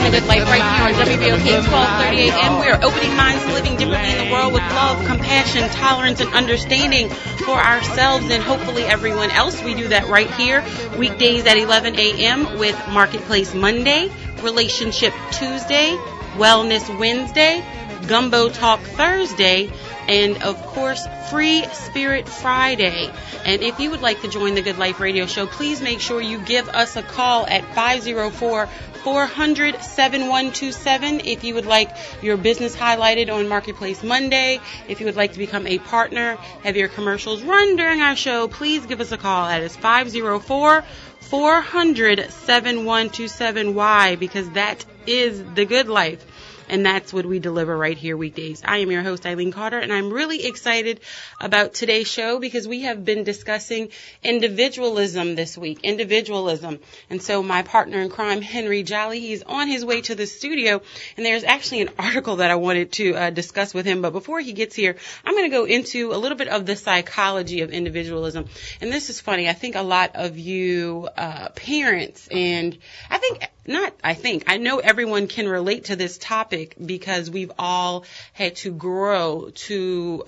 The Good Life right here on WBOK 1230 AM. We are opening minds and living differently in the world with love, compassion, tolerance, and understanding for ourselves and hopefully everyone else. We do that right here, weekdays at 11 a.m. with Marketplace Monday, Relationship Tuesday, Wellness Wednesday, Gumbo Talk Thursday, and of course, Free Spirit Friday. And if you would like to join the Good Life Radio Show, please make sure you give us a call at 504-400-7127 if you would like your business highlighted on Marketplace Monday. If you would like to become a partner, have your commercials run during our show, please give us a call. That is 504-400-7127. Why? Because that is the good life. And that's what we deliver right here weekdays. I am your host, Eileen Carter, and I'm really excited about today's show because we have been discussing individualism this week, individualism. And so my partner in crime, Henry Jolly, he's on his way to the studio, and there's actually an article that I wanted to discuss with him. But before he gets here, I'm going to go into a little bit of the psychology of individualism. And this is funny. I think a lot of you parents, and I know everyone can relate to this topic because we've all had to grow to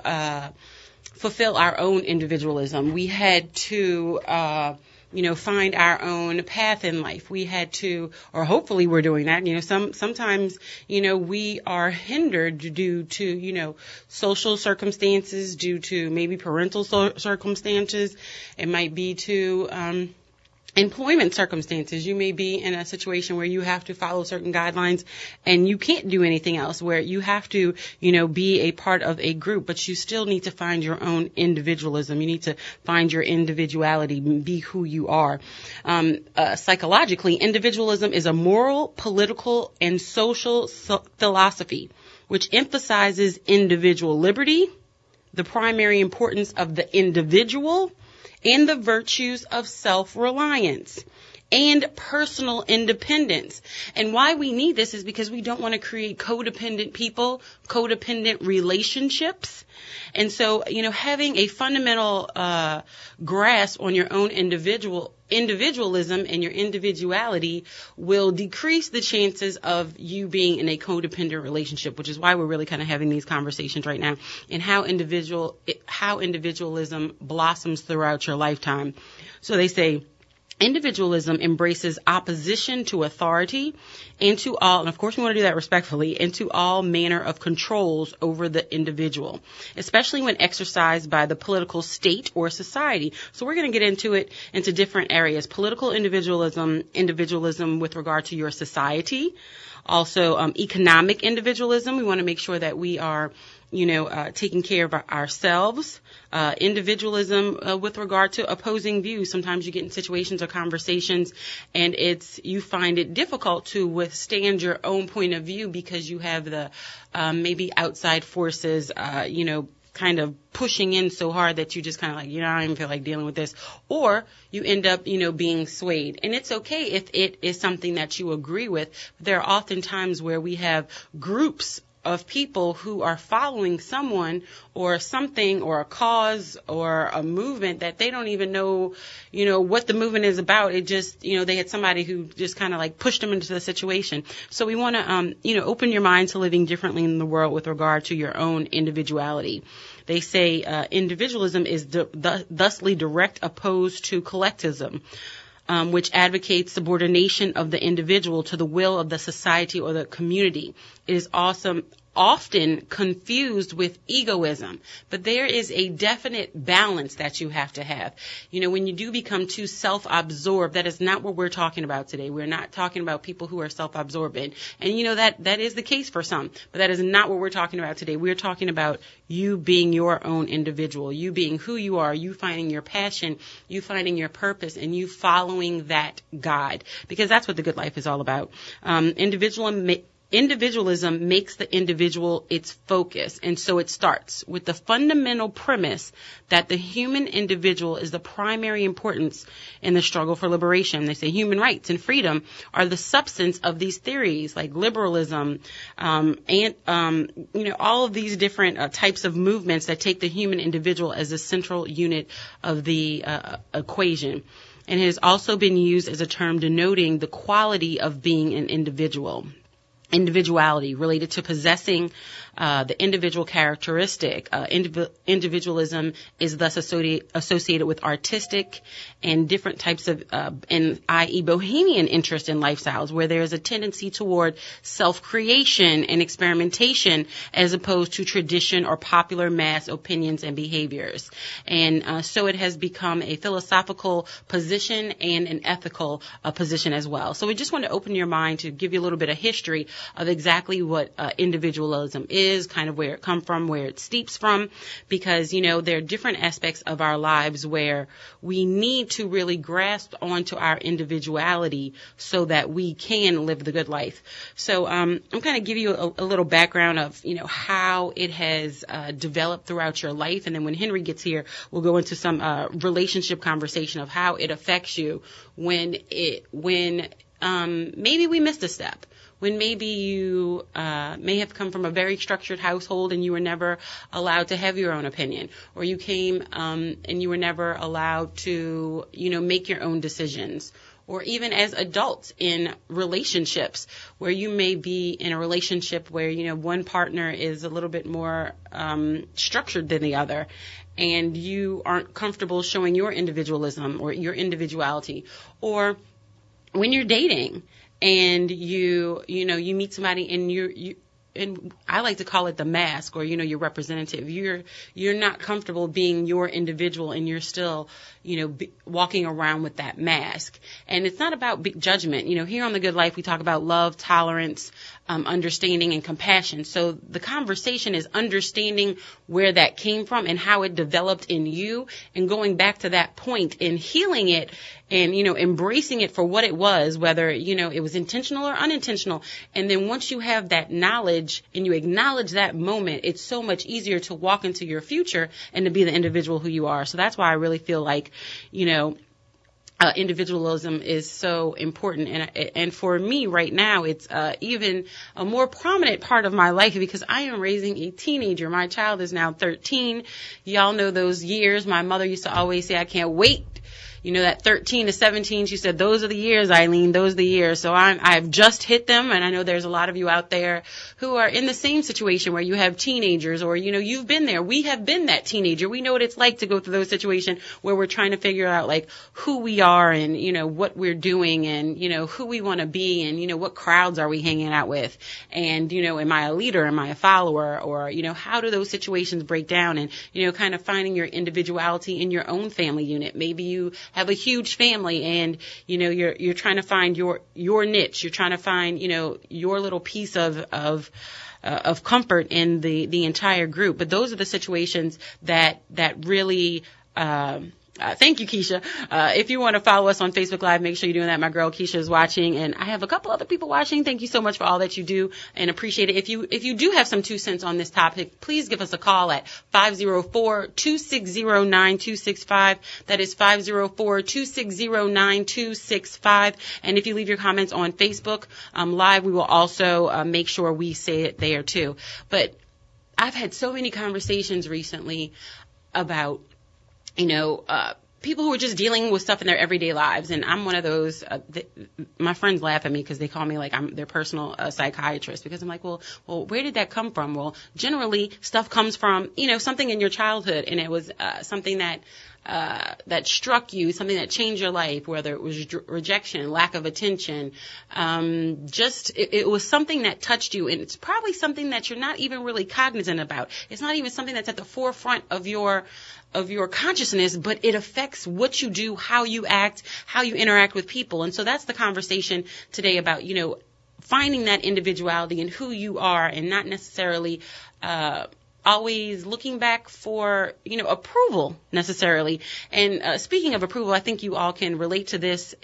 fulfill our own individualism. We had to, find our own path in life. We had to, or hopefully we're doing that. Sometimes, we are hindered due to, social circumstances, due to maybe parental circumstances. It might be to, employment circumstances. You may be in a situation where you have to follow certain guidelines and you can't do anything else, where you have to, be a part of a group, but you still need to find your own individualism. You need to find your individuality, be who you are. Psychologically, individualism is a moral, political, and social philosophy which emphasizes individual liberty, the primary importance of the individual, and the virtues of self-reliance and personal independence. And why we need this is because we don't want to create codependent people, codependent relationships. And so, having a fundamental grasp on your own individualism and your individuality will decrease the chances of you being in a codependent relationship, which is why we're really kind of having these conversations right now, and how individualism blossoms throughout your lifetime. So they say, individualism embraces opposition to authority and to all, and of course we want to do that respectfully, and to all manner of controls over the individual, especially when exercised by the political state or society. So we're going to get into different areas. Political individualism with regard to your society. Also, economic individualism. We want to make sure that we are taking care of ourselves. Individualism with regard to opposing views. Sometimes you get in situations or conversations and you find it difficult to withstand your own point of view because you have the maybe outside forces, kind of pushing in so hard that you just kind of like, I don't even feel like dealing with this. Or you end up, being swayed. And it's okay if it is something that you agree with. There are often times where we have groups of people who are following someone or something or a cause or a movement that they don't even know, what the movement is about. It just, they had somebody who just kind of like pushed them into the situation. So we want to, open your mind to living differently in the world with regard to your own individuality. They say individualism is thusly direct opposed to collectivism, which advocates subordination of the individual to the will of the society or the community. It is often confused with egoism, but there is a definite balance that you have to have. When you do become too self-absorbed, that is not what we're talking about today. We're not talking about people who are self-absorbed. And that is the case for some, but that is not what we're talking about today. We're talking about you being your own individual, you being who you are, you finding your passion, you finding your purpose, and you following that guide, because that's what the good life is all about. Individualism makes the individual its focus, and so it starts with the fundamental premise that the human individual is the primary importance in the struggle for liberation. They say human rights and freedom are the substance of these theories, like liberalism, and all of these different types of movements that take the human individual as a central unit of the equation. And it has also been used as a term denoting the quality of being an individual. individuality, related to possessing the individual characteristic. Individualism is thus associated with artistic and different types of, i.e. bohemian interest in lifestyles, where there's a tendency toward self-creation and experimentation as opposed to tradition or popular mass opinions and behaviors. And so it has become a philosophical position and an ethical position as well. So we just want to open your mind to give you a little bit of history of exactly what individualism is, kind of where it comes from, where it steeps from, because, there are different aspects of our lives where we need to really grasp onto our individuality so that we can live the good life. So I'm going to give you a little background of, how it has developed throughout your life, and then when Henry gets here, we'll go into some relationship conversation of how it affects you when maybe we missed a step. When maybe you may have come from a very structured household and you were never allowed to have your own opinion, or you came and you were never allowed to, make your own decisions, or even as adults in relationships where you may be in a relationship where, one partner is a little bit more structured than the other, and you aren't comfortable showing your individualism or your individuality, or when you're dating and you meet somebody and and I like to call it the mask, or, your representative. You're not comfortable being your individual, and you're still, walking around with that mask. And it's not about judgment. Here on The Good Life, we talk about love, tolerance, understanding, and compassion. So the conversation is understanding where that came from and how it developed in you, and going back to that point and healing it and, embracing it for what it was, whether, it was intentional or unintentional. And then once you have that knowledge and you acknowledge that moment, it's so much easier to walk into your future and to be the individual who you are. So that's why I really feel like, individualism is so important. And for me right now, it's even a more prominent part of my life because I am raising a teenager. My child is now 13. Y'all know those years. My mother used to always say, I can't wait. That 13 to 17, she said, those are the years, Eileen, those are the years. So I've just hit them, and I know there's a lot of you out there who are in the same situation where you have teenagers, or, you've been there. We have been that teenager. We know what it's like to go through those situations where we're trying to figure out, like, who we are and, what we're doing and, who we want to be and, what crowds are we hanging out with. And, am I a leader? Am I a follower? Or, how do those situations break down? And, kind of finding your individuality in your own family unit. Maybe you have a huge family and, you're trying to find your niche. You're trying to find, your little piece of comfort in the entire group. But those are the situations that really, thank you, Keisha. If you want to follow us on Facebook Live, make sure you're doing that. My girl Keisha is watching, and I have a couple other people watching. Thank you so much for all that you do, and appreciate it. If you do have some 2 cents on this topic, please give us a call at 504-260-9265. That is 504-260-9265. And if you leave your comments on Facebook Live, we will also make sure we say it there too. But I've had so many conversations recently about people who are just dealing with stuff in their everyday lives. And I'm one of those, my friends laugh at me because they call me like I'm their personal psychiatrist, because I'm like, well, where did that come from? Well, generally stuff comes from, something in your childhood, and it was something that struck you, something that changed your life, whether it was rejection, lack of attention, it was something that touched you, and it's probably something that you're not even really cognizant about. It's not even something that's at the forefront of your consciousness, but it affects what you do, how you act, how you interact with people. And so that's the conversation today about, finding that individuality and who you are, and not necessarily always looking back for, approval necessarily. And speaking of approval, I think you all can relate to this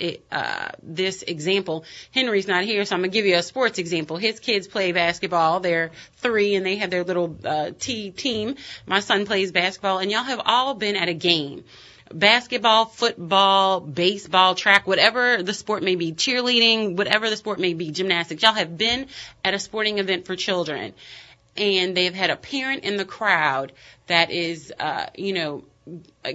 example. Henry's not here, so I'm going to give you a sports example. His kids play basketball. They're 3, and they have their little team. My son plays basketball, and y'all have all been at a game. Basketball, football, baseball, track, whatever the sport may be, cheerleading, whatever the sport may be, gymnastics. Y'all have been at a sporting event for children, and they've had a parent in the crowd that is,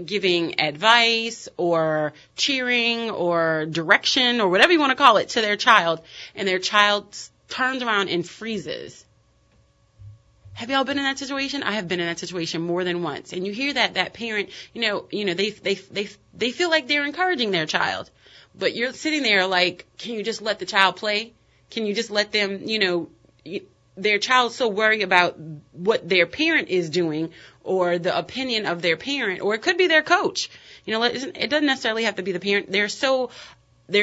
giving advice or cheering or direction or whatever you want to call it to their child, and their child turns around and freezes. Have y'all been in that situation? I have been in that situation more than once. And you hear that parent, they feel like they're encouraging their child. But you're sitting there like, can you just let the child play? Can you just let them, their child's so worried about what their parent is doing or the opinion of their parent, or it could be their coach. It doesn't necessarily have to be the parent. They're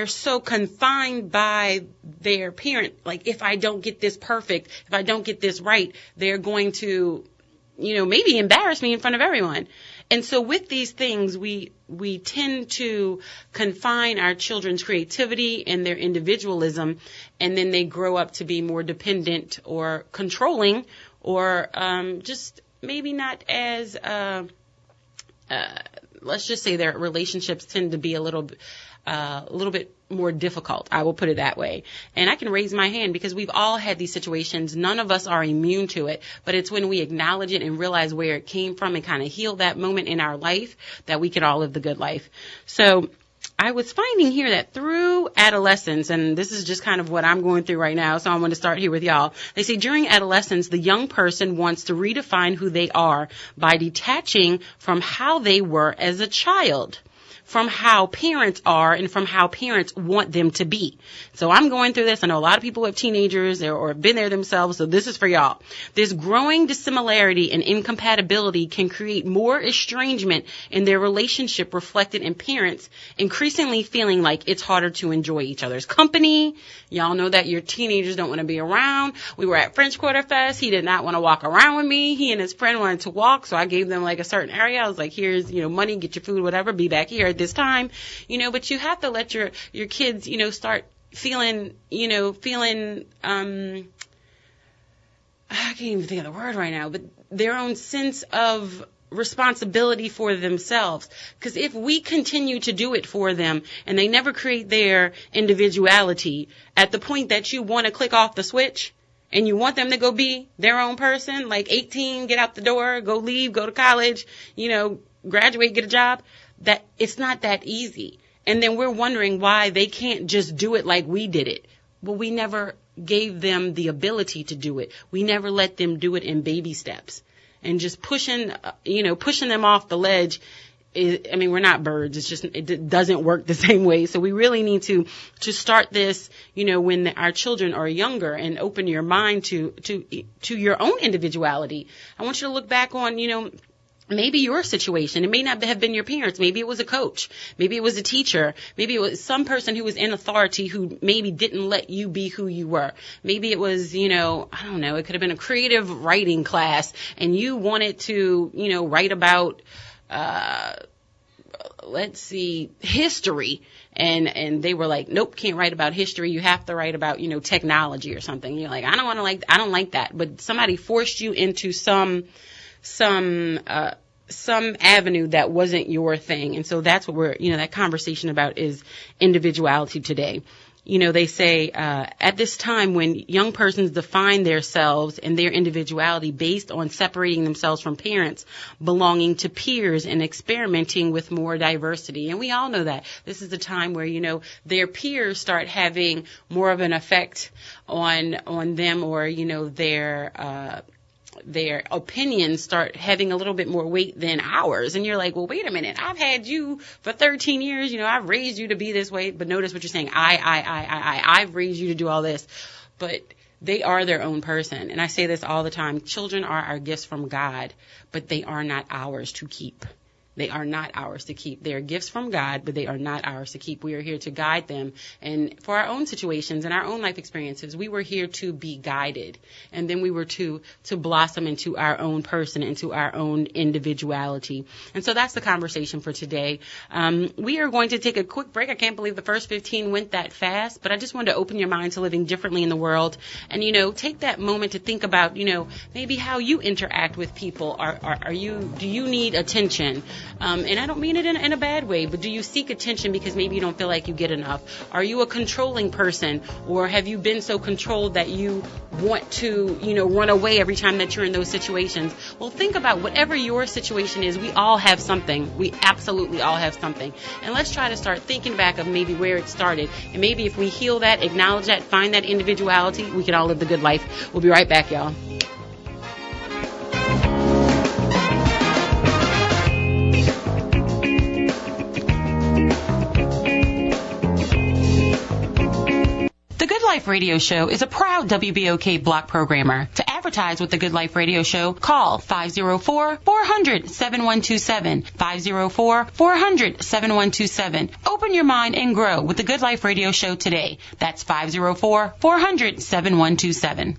so confined by their parent. Like, if I don't get this perfect, if I don't get this right, they're going to, maybe embarrass me in front of everyone. And so with these things, we tend to confine our children's creativity and their individualism, and then they grow up to be more dependent or controlling, or just maybe not as, let's just say their relationships tend to be a little bit more difficult. I will put it that way. And I can raise my hand because we've all had these situations. None of us are immune to it, but it's when we acknowledge it and realize where it came from and kind of heal that moment in our life that we can all live the good life. So I was finding here that through adolescence, and this is just kind of what I'm going through right now, so I'm going to start here with y'all. They say during adolescence, the young person wants to redefine who they are by detaching from how they were as a child, from how parents are and from how parents want them to be. So I'm going through this. I know a lot of people have teenagers or have been there themselves, so this is for y'all. This growing dissimilarity and incompatibility can create more estrangement in their relationship reflected in parents increasingly feeling like it's harder to enjoy each other's company. Y'all know that your teenagers don't want to be around. We were at French Quarter Fest. He did not want to walk around with me. He and his friend wanted to walk, so I gave them like a certain area. I was like, here's, money, get your food, whatever, be back here at this time, but you have to let your kids, start feeling, I can't even think of the word right now, but their own sense of responsibility for themselves. Because if we continue to do it for them and they never create their individuality, at the point that you want to click off the switch and you want them to go be their own person, like 18, get out the door, go leave, go to college, graduate, get a job, that it's not that easy. And then we're wondering why they can't just do it like we did it. Well, we never gave them the ability to do it. We never let them do it in baby steps. And just pushing them off the ledge we're not birds. It's just, it doesn't work the same way. So we really need to start this, when our children are younger, and open your mind to your own individuality. I want you to look back on, maybe your situation. It may not have been your parents. Maybe it was a coach. Maybe it was a teacher. Maybe it was some person who was in authority who maybe didn't let you be who you were. Maybe it was, I don't know, it could have been a creative writing class and you wanted to, write about, history. And they were like, nope, can't write about history. You have to write about, technology or something. You're like, I don't like that. But somebody forced you into some avenue that wasn't your thing. And so that's what we're, that conversation about is individuality today. They say at this time when young persons define themselves and their individuality based on separating themselves from parents, belonging to peers, and experimenting with more diversity. And we all know that this is the time where, their peers start having more of an effect on them, or, their opinions start having a little bit more weight than ours. And you're like, well, wait a minute. I've had you for 13 years. I've raised you to be this way. But notice what you're saying. I've raised you to do all this. But they are their own person. And I say this all the time. Children are our gifts from God, but they are not ours to keep. They are not ours to keep. They are gifts from God, but they are not ours to keep. We are here to guide them. And for our own situations and our own life experiences, we were here to be guided. And then we were to blossom into our own person, into our own individuality. And so that's the conversation for today. We are going to take a quick break. I can't believe the first 15 went that fast, but I just wanted to open your mind to living differently in the world. And, take that moment to think about, maybe how you interact with people. Do you need attention? And I don't mean it in a bad way, but do you seek attention because maybe you don't feel like you get enough? Are you a controlling person, or have you been so controlled that you want to, run away every time that you're in those situations? Well, think about whatever your situation is. We all have something. We absolutely all have something. And let's try to start thinking back of maybe where it started. And maybe if we heal that, acknowledge that, find that individuality, we can all live the good life. We'll be right back, y'all. The Good Life Radio Show is a proud WBOK block programmer. To advertise with the Good Life Radio Show, call 504-400-7127, 504-400-7127. Open your mind and grow with the Good Life Radio Show today. That's 504-400-7127.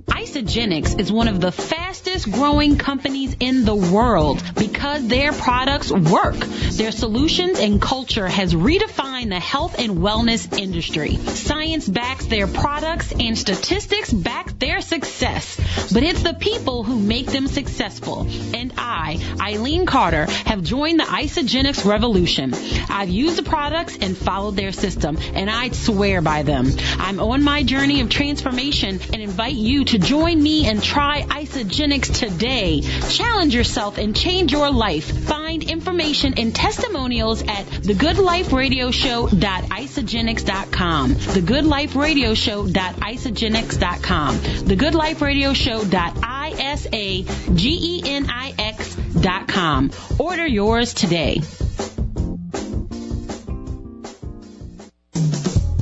Isagenix is one of the fastest growing companies in the world because their products work. Their solutions and culture has redefined the health and wellness industry. Science backs their products and statistics back their success. But it's the people who make them successful. And I, Eileen Carter, have joined the Isagenix revolution. I've used the products and followed their system, and I swear by them. I'm on my journey of transformation and invite you to join me and try Isagenix today. Challenge yourself and change your life. Find information and testimonials at thegoodliferadioshow.isagenix.com. thegoodliferadioshow.isagenix.com. thegoodliferadioshow.isagenix.com. Order yours today.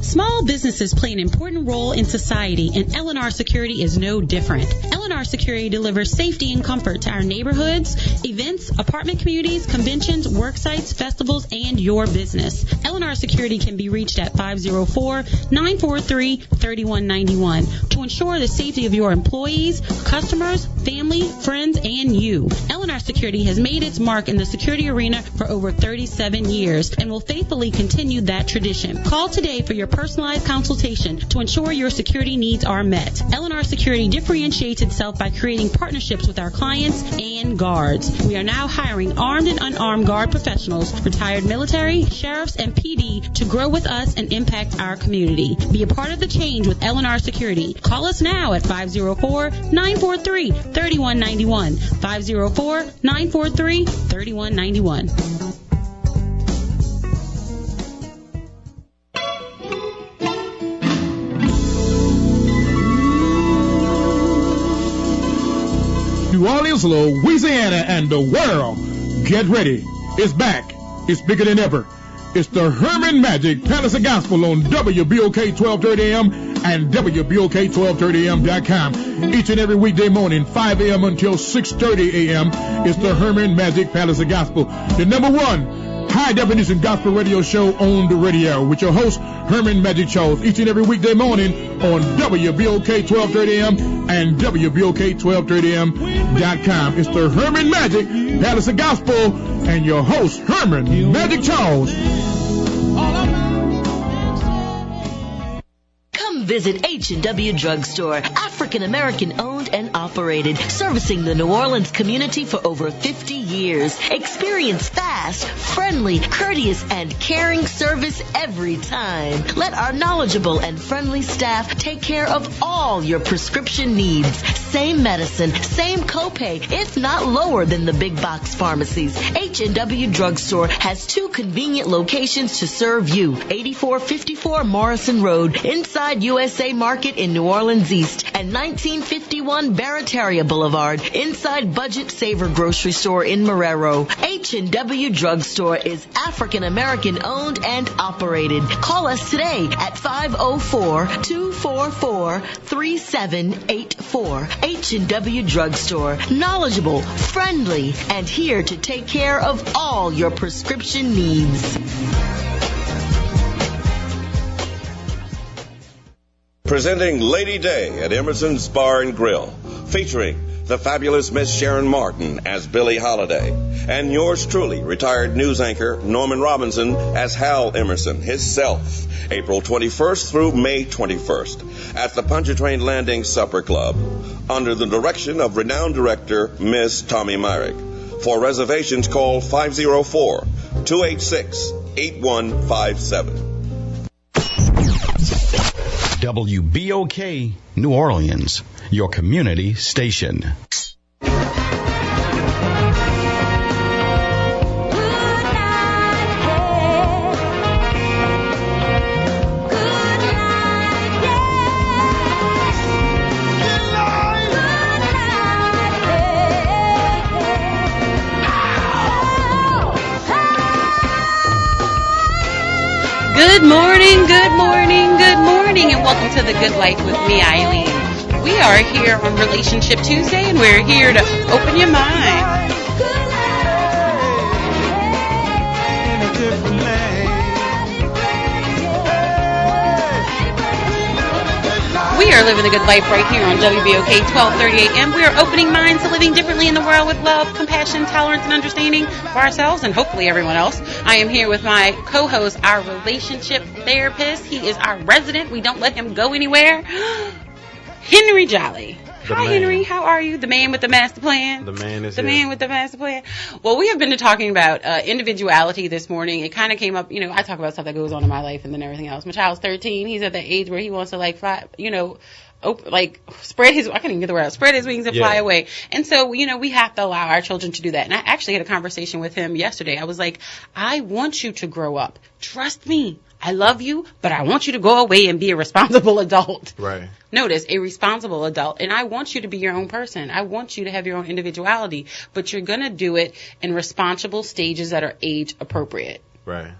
Small businesses play an important role in society, and L&R Security is no different. L&R Security delivers safety and comfort to our neighborhoods, events, apartment communities, conventions, work sites, festivals, and your business. L&R Security can be reached at 504-943-3191 to ensure the safety of your employees, customers, family, friends, and you. L&R Security has made its mark in the security arena for over 37 years and will faithfully continue that tradition. Call today for your personalized consultation to ensure your security needs are met. L&R Security differentiates itself by creating partnerships with our clients and guards. We are now hiring armed and unarmed guard professionals, retired military, sheriffs, and PD to grow with us and impact our community. Be a part of the change with L&R Security. Call us now at 504-943-3191. 504-943-3191. New Orleans, Louisiana, and the world, get ready. It's back. It's bigger than ever. It's the Herman Magic Palace of Gospel on WBOK 1230 AM and WBOK1230am.com. Each and every weekday morning, 5 a.m. until 6:30 a.m. It's the Herman Magic Palace of Gospel, the number one high-definition gospel radio show on the radio with your host, Herman Magic Charles, each and every weekday morning on WBOK 1230 AM and WBOK1230am.com. It's the Herman Magic Palace of Gospel and your host, Herman Magic Charles. Visit H&W Drugstore, African-American owned and operated, servicing the New Orleans community for over 50 years. Experience fast, friendly, courteous, and caring service every time. Let our knowledgeable and friendly staff take care of all your prescription needs. Same medicine, same copay, if not lower than the big box pharmacies. H&W Drugstore has two convenient locations to serve you. 8454 Morrison Road, inside USA Market in New Orleans East, and 1951 Barataria Boulevard, inside Budget Saver Grocery Store in Marrero. H&W Drugstore is African-American owned and operated. Call us today at 504-244-3784. H&W Drugstore, knowledgeable, friendly, and here to take care of all your prescription needs. Presenting Lady Day at Emerson's Bar and Grill, featuring the fabulous Miss Sharon Martin as Billie Holiday, and yours truly, retired news anchor Norman Robinson as Hal Emerson, himself, April 21st through May 21st at the Pontchartrain Landing Supper Club, under the direction of renowned director Miss Tommy Myrick. For reservations, call 504-286-8157. WBOK New Orleans, your community station. Good morning, good morning, good morning, and welcome to The Good Life with me, Eileen. We are here on Relationship Tuesday, and we're here to open your mind. We are living the good life right here on WBOK 1230 AM. We are opening minds to living differently in the world with love, compassion, tolerance, and understanding for ourselves and hopefully everyone else. I am here with my co-host, our relationship therapist. He is our resident. We don't let him go anywhere. Henry Jolly. Hi, Henry. How are you? The man with the master plan. The man is the here. Man with the master plan. Well, we have been talking about individuality this morning. It kind of came up, I talk about stuff that goes on in my life and then everything else. My child's 13. He's at that age where he wants to fly, spread his, I can't even get the word out, spread his wings and fly away. And so, we have to allow our children to do that. And I actually had a conversation with him yesterday. I was like, I want you to grow up. Trust me. I love you, but I want you to go away and be a responsible adult. Right. Notice, a responsible adult. And I want you to be your own person. I want you to have your own individuality. But you're going to do it in responsible stages that are age appropriate. Right.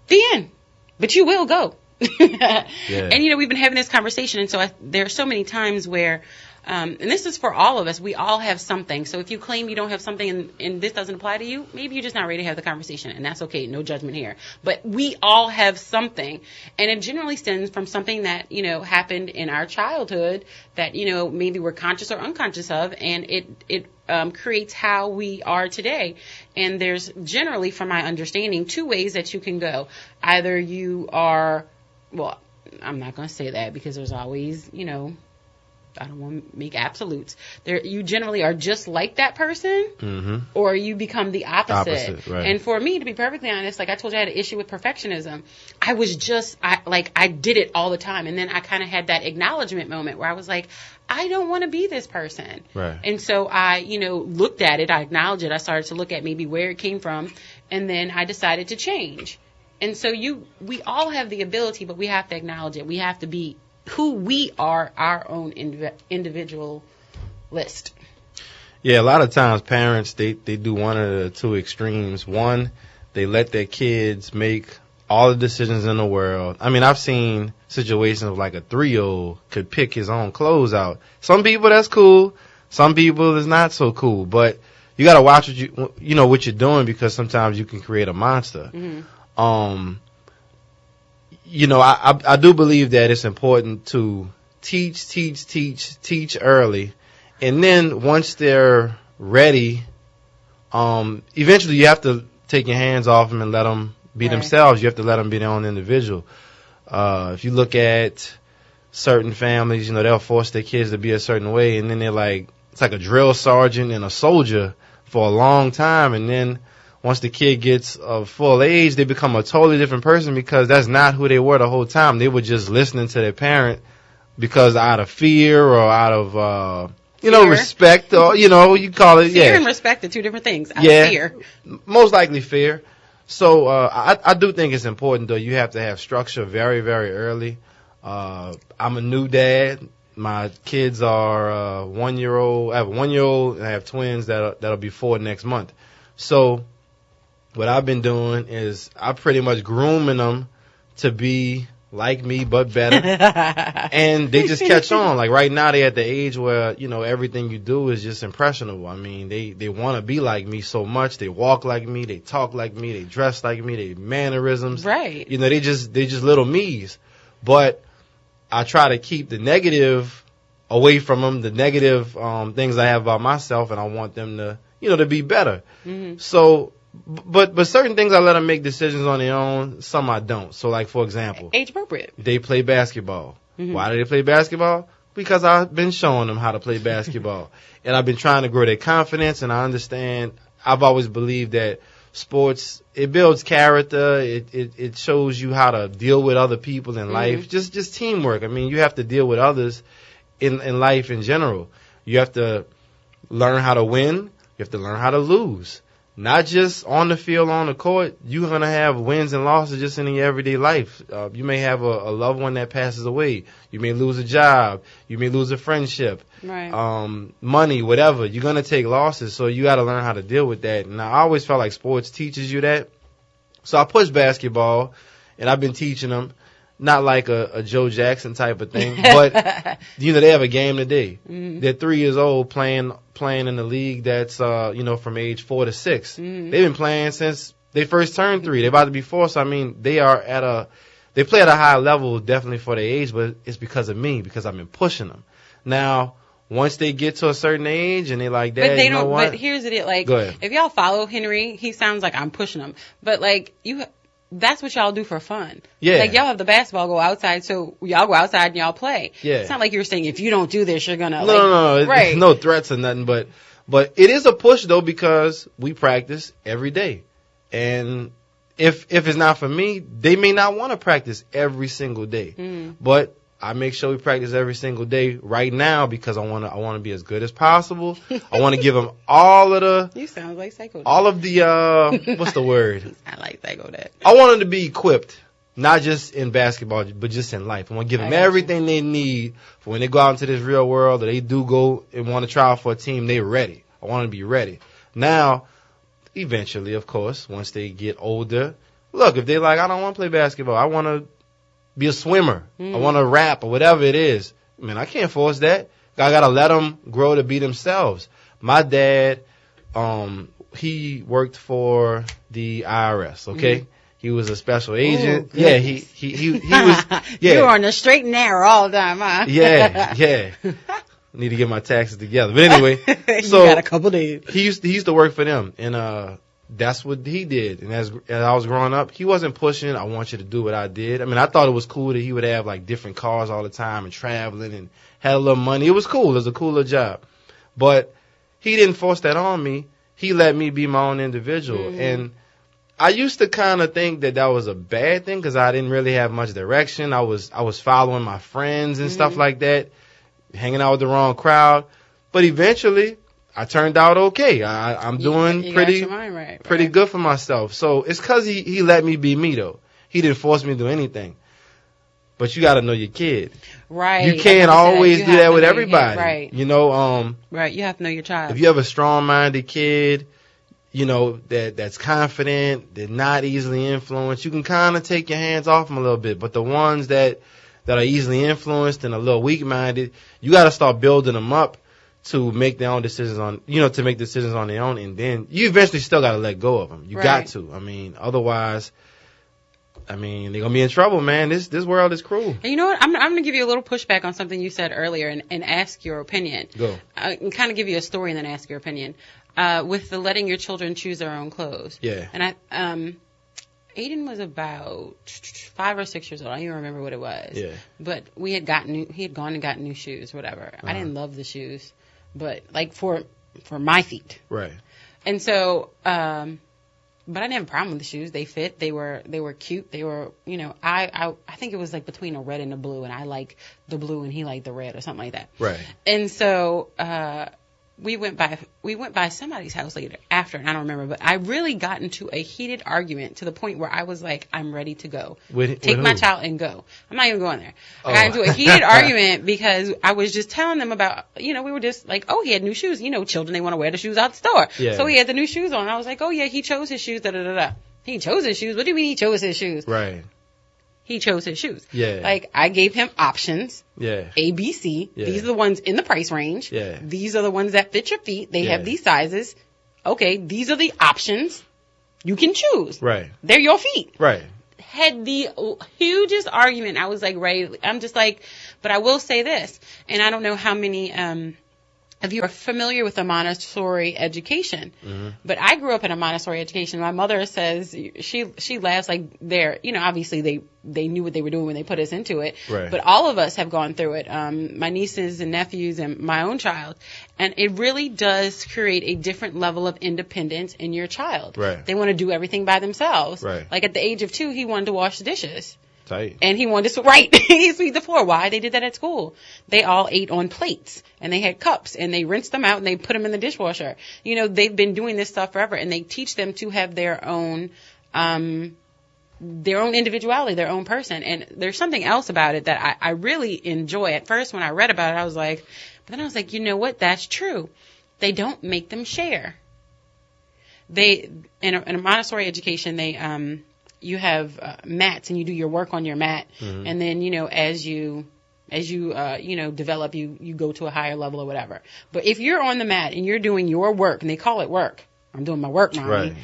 The end. But you will go. Yeah. And, we've been having this conversation. And so there are so many times where, and this is for all of us, we all have something. So if you claim you don't have something and this doesn't apply to you, maybe you're just not ready to have the conversation. And that's okay. No judgment here. But we all have something. And it generally stems from something that, happened in our childhood that, maybe we're conscious or unconscious of. And it creates how we are today. And there's generally, from my understanding, two ways that you can go. Either you are, well, I'm not going to say that because there's always, I don't want to make absolutes. You generally are just like that person, or you become the opposite. Right. And for me, to be perfectly honest, like I told you, I had an issue with perfectionism. I was I did it all the time. And then I kind of had that acknowledgement moment where I was like, I don't want to be this person. Right. And so I, looked at it. I acknowledged it. I started to look at maybe where it came from. And then I decided to change. And so we all have the ability, but we have to acknowledge it. We have to be who we are, our own individual list. Yeah, a lot of times parents, they do one of the two extremes. One, they let their kids make all the decisions in the world. I mean, I've seen situations of like a 3-year-old could pick his own clothes out. Some people, that's cool. Some people, it's not so cool. But you got to watch what what you're doing, because sometimes you can create a monster. Mm-hmm. I do believe that it's important to teach early. And then once they're ready, eventually you have to take your hands off them and let them be themselves. You have to let them be their own individual. If you look at certain families, they'll force their kids to be a certain way, and then they're like, it's like a drill sergeant and a soldier for a long time. And then once the kid gets of full age, they become a totally different person, because that's not who they were the whole time. They were just listening to their parent because out of fear or out of, respect, or, you call it, Fear and respect are two different things. Out of fear. Most likely fear. So, I do think it's important, though. You have to have structure very, very early. I'm a new dad. My kids are 1-year-old. I have a 1-year-old, and I have twins that'll be 4 next month. So what I've been doing is I'm pretty much grooming them to be like me, but better. And they just catch on. Like right now, they're at the age where, everything you do is just impressionable. I mean, they want to be like me so much. They walk like me. They talk like me. They dress like me. They mannerisms. Right. They just little me's. But I try to keep the negative away from them, the negative things I have about myself, and I want them to, to be better. Mm-hmm. So, but certain things I let them make decisions on their own, some I don't. So, like, for example, age appropriate. They play basketball. Mm-hmm. Why do they play basketball? Because I've been showing them how to play basketball. And I've been trying to grow their confidence, and I understand I've always believed that sports, it builds character. It shows you how to deal with other people in life. Just teamwork. I mean, you have to deal with others in life in general. You have to learn how to win. You have to learn how to lose. Not just on the field, on the court. You're going to have wins and losses just in your everyday life. You may have a loved one that passes away. You may lose a job. You may lose a friendship. Right. Money, whatever. You're going to take losses, so you got to learn how to deal with that. And I always felt like sports teaches you that. So I pushed basketball, and I've been teaching them. Not like a Joe Jackson type of thing, but they have a game today. They're 3 years old playing in the league that's from age 4 to 6. They've been playing since they first turned 3. They're about to be 4, so I mean they play at a high level definitely for their age, but it's because of me, because I've been pushing them. Now, once they get to a certain age and they like that, but know what? But here's the deal, like go ahead. If y'all follow Henry, he sounds like I'm pushing him, but like that's what y'all do for fun. Yeah. Like, y'all have the basketball go outside, so y'all go outside and y'all play. Yeah. It's not like you're saying, if you don't do this, you're gonna, No. Right. No threats or nothing, but it is a push, though, because we practice every day. And if it's not for me, they may not want to practice every single day. But I make sure we practice every single day right now because I want to be as good as possible. I want to give them all of the. You sound like Psycho Dad. All of the what's the word? I like Psycho Dad. I want them to be equipped, not just in basketball, but just in life. I want to give them everything they need for when they go out into this real world, or they do go and want to try out for a team. They're ready. I want them to be ready. Now, eventually, of course, once they get older, look, if they like, I don't want to play basketball. I want to be a swimmer. I want to rap or whatever it is. Man, I can't force that. I got to let them grow to be themselves. My dad, he worked for the IRS, okay? He was a special agent. Ooh, yeah, he was. Yeah. You were on the straight and narrow all the time, huh? Yeah. Need to get my taxes together. But anyway, so you got a couple days. He used to work for them, and that's what he did. And as I was growing up, he wasn't pushing, I want you to do what I did. I mean, I thought it was cool that he would have like different cars all the time and traveling and had a little money. It was cool. It was a cooler job. But he didn't force that on me. He let me be my own individual. And I used to kind of think that was a bad thing because I didn't really have much direction. I was following my friends and stuff like that, hanging out with the wrong crowd. But eventually, I turned out okay. I'm doing pretty good for myself. So it's because he let me be me, though. He didn't force me to do anything. But you got to know your kid. Right. You can't always do that with everybody. Right. You know, right. You have to know your child. If you have a strong-minded kid, you know, that's confident, they're not easily influenced, you can kind of take your hands off them a little bit. But the ones that are easily influenced and a little weak-minded, you got to start building them up to make their own decisions to make decisions on their own, and then you eventually still got to let go of them. You got to. I mean, otherwise, they're going to be in trouble, man. This world is cruel. And you know what? I'm going to give you a little pushback on something you said earlier and ask your opinion. Go. And kind of give you a story and then ask your opinion. With the letting your children choose their own clothes. Yeah. And Aiden was about 5 or 6 years old. I don't even remember what it was. Yeah. But he had gone and gotten new shoes, whatever. I didn't love the shoes, but like for my feet. Right. And so, but I didn't have a problem with the shoes. They fit. They were cute. They were, I think it was like between a red and a blue, and I like the blue and he liked the red or something like that. Right. And so, we went by somebody's house later after, and I don't remember, but I really got into a heated argument to the point where I was like, I'm ready to go. Take my child and go. I'm not even going there. I got into a heated argument because I was just telling them about, we were just like, oh, he had new shoes. Children, they want to wear the shoes out the store. Yeah. So he had the new shoes on. I was like, oh, yeah, he chose his shoes, da-da-da-da. He chose his shoes? What do you mean he chose his shoes? Right. He chose his shoes. Yeah. Like, I gave him options. Yeah. A, B, C. Yeah. These are the ones in the price range. Yeah. These are the ones that fit your feet. They have these sizes. Okay, these are the options. You can choose. Right. They're your feet. Right. Had the hugest argument. I was like, right. I'm just like, but I will say this, and I don't know how many if you're familiar with a Montessori education, but I grew up in a Montessori education. My mother says she laughs like obviously they knew what they were doing when they put us into it, right. But all of us have gone through it. My nieces and nephews and my own child, and it really does create a different level of independence in your child. Right. They want to do everything by themselves. Right. Like at the age of 2, he wanted to wash the dishes. Tight. And he wanted to he sweep the floor. Why? They did that at school. They all ate on plates and they had cups and they rinsed them out and they put them in the dishwasher. They've been doing this stuff forever, and they teach them to have their own individuality, their own person. And there's something else about it that I really enjoy. At first, when I read about it, I was like, but then I was like, you know what? That's true. They don't make them share. In a Montessori education, you have mats, and you do your work on your mat, and then as you develop, you go to a higher level or whatever. But if you're on the mat and you're doing your work, and they call it work, I'm doing my work, mommy. Right.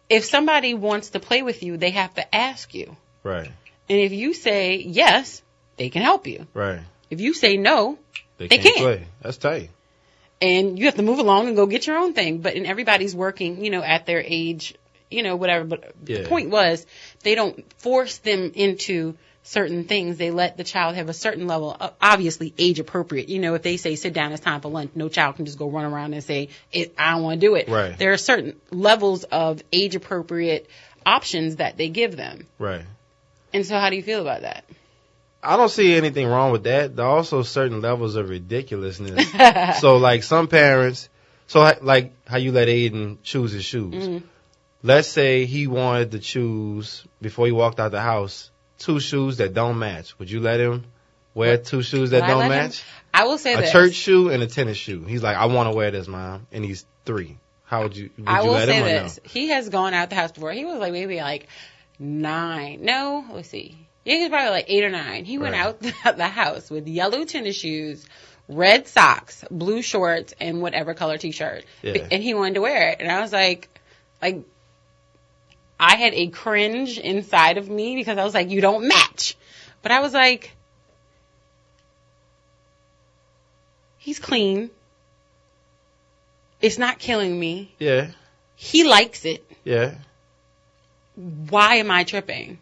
If somebody wants to play with you, they have to ask you. Right. And if you say yes, they can help you. Right. If you say no, they can't can't. play. That's tight. And you have to move along and go get your own thing. But everybody's working, at their age, whatever. But the point was, they don't force them into certain things. They let the child have a certain level of, obviously, age appropriate. If they say sit down, it's time for lunch, no child can just go run around and say, I don't want to do it. Right. There are certain levels of age appropriate options that they give them. Right. And so how do you feel about that? I don't see anything wrong with that. There are also certain levels of ridiculousness. So, like, some parents, like how you let Aiden choose his shoes. Mm-hmm. Let's say he wanted to choose, before he walked out the house, 2 shoes that don't match. Would you let him wear 2 shoes that don't match? I will say this. A church shoe and a tennis shoe. He's like, I want to wear this, Mom. And he's 3. How would you let him or no? I will say this. He has gone out the house before. He was maybe 9. No, let's see. Yeah, he was probably 8 or 9. He went out the house with yellow tennis shoes, red socks, blue shorts, and whatever color T-shirt. Yeah. And he wanted to wear it. And I was like, I had a cringe inside of me because I was like, you don't match. But I was like, he's clean. It's not killing me. Yeah. He likes it. Yeah. Why am I tripping?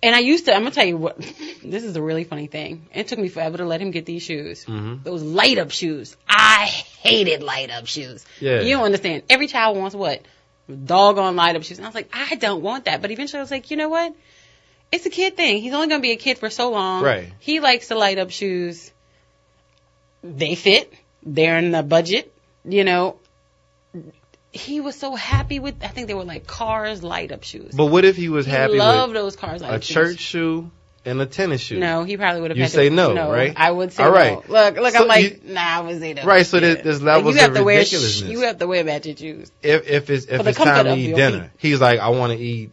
And I'm going to tell you what, this is a really funny thing. It took me forever to let him get these shoes. Mm-hmm. Those light up shoes. I hated light up shoes. Yeah. You don't understand. Every child wants what? Doggone light up shoes. And I was like, I don't want that. But eventually I was like, you know what? It's a kid thing. He's only going to be a kid for so long. Right. He likes the light up shoes. They fit. They're in the budget. He was so happy with, I think they were Cars light up shoes. But what if he was happy with those Cars light up shoes. A church shoe and a tennis shoe? No, he probably would have. You say no, right? I would say all right. no. Look, so I would say no. Right, so there's levels of ridiculousness. You have to wear matching shoes. If it's time to eat dinner, he's like, I want to eat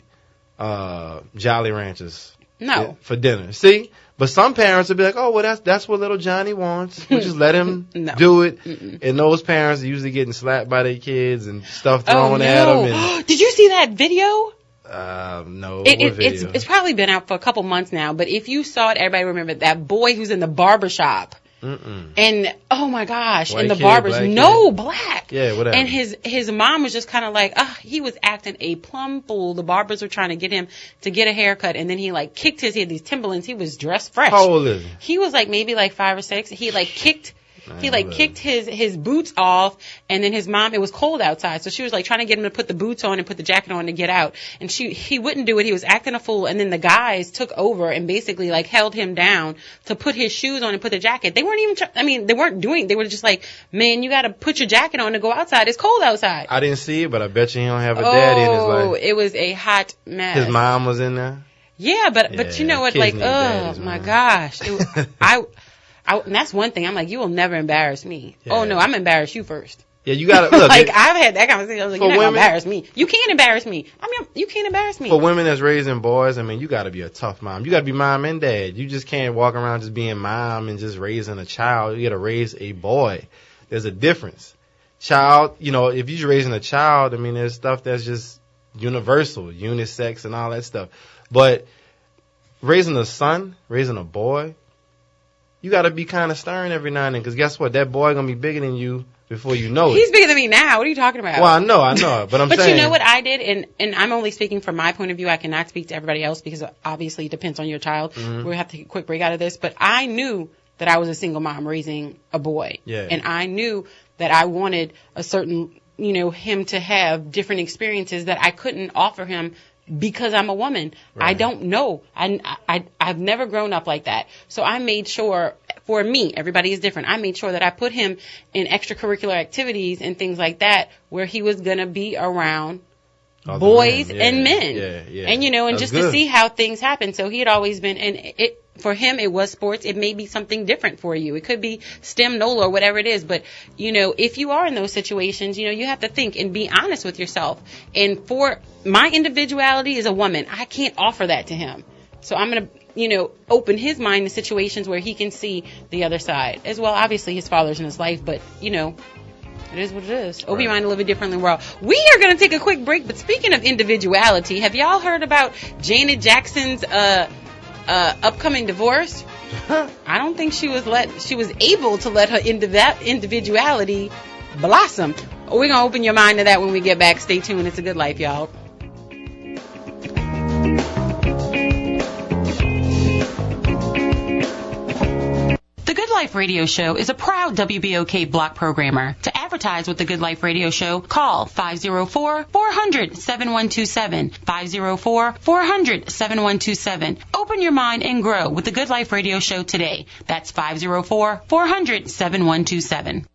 Jolly Ranchers. No. For dinner. See? But some parents would be like, oh, well, that's what little Johnny wants. We'll just let him do it. Mm-mm. And those parents are usually getting slapped by their kids and stuff thrown at them. And, did you see that video? No. It's probably been out for a couple months now. But if you saw it, everybody remember that boy who's in the barbershop. Mm-mm. And oh my gosh, White and the kid, barbers, black. Yeah, whatever. And his mom was just kind of he was acting a plumb fool. The barbers were trying to get him to get a haircut, and then he kicked he had these Timberlands. He was dressed fresh. How old is he? He was maybe 5 or 6. He kicked. He kicked his boots off, and then his mom, it was cold outside, so she was trying to get him to put the boots on and put the jacket on to get out, and he wouldn't do it. He was acting a fool, and then the guys took over and basically held him down to put his shoes on and put the jacket. They weren't even they weren't doing, they were just man, you got to put your jacket on to go outside. It's cold outside. I didn't see it, but I bet you he don't have a daddy in his life. Oh, it was a hot mess. His mom was in there? Yeah, but you know what, my gosh. And that's one thing. I'm you will never embarrass me. Yeah. Oh, no, I'm embarrass you first. Yeah, you got to look. I've had that conversation. I was you're not going to embarrass me. You can't embarrass me. You can't embarrass me. For women that's raising boys, you got to be a tough mom. You got to be mom and dad. You just can't walk around just being mom and just raising a child. You got to raise a boy. There's a difference. Child, if you're raising a child, there's stuff that's just universal, unisex and all that stuff. But raising a son, raising a boy, you got to be kind of stern every now and then, because guess what? That boy going to be bigger than you before you know it. He's bigger than me now. What are you talking about? Well, I know, but I'm saying. But you know what I did, and I'm only speaking from my point of view. I cannot speak to everybody else because obviously it depends on your child. Mm-hmm. We'll have to take a quick break out of this. But I knew that I was a single mom raising a boy. Yeah. And I knew that I wanted a certain, him to have different experiences that I couldn't offer him because I'm a woman. Right. I don't know. I've never grown up like that. So I made sure, for me, everybody is different. I made sure that I put him in extracurricular activities and things like that where he was going to be around boys and men. Yeah. And, and just to see how things happen. So he had always been, and for him, it was sports. It may be something different for you. It could be STEM, NOLA, or whatever it is. But, if you are in those situations, you have to think and be honest with yourself. And for my individuality as a woman, I can't offer that to him. So I'm going to, open his mind to situations where he can see the other side. As well, obviously, his father's in his life, but, it is what it is. Open your mind to live a different world. We are going to take a quick break, but speaking of individuality, have y'all heard about Janet Jackson's upcoming divorce? I don't think she was able to let her individuality blossom. We're going to open your mind to that when we get back. Stay tuned. It's a good life, y'all. The Good Life Radio Show is a proud WBOK block programmer. To advertise with the Good Life Radio Show, call 504-400-7127. 504-400-7127. Open your mind and grow with the Good Life Radio Show today. That's 504-400-7127.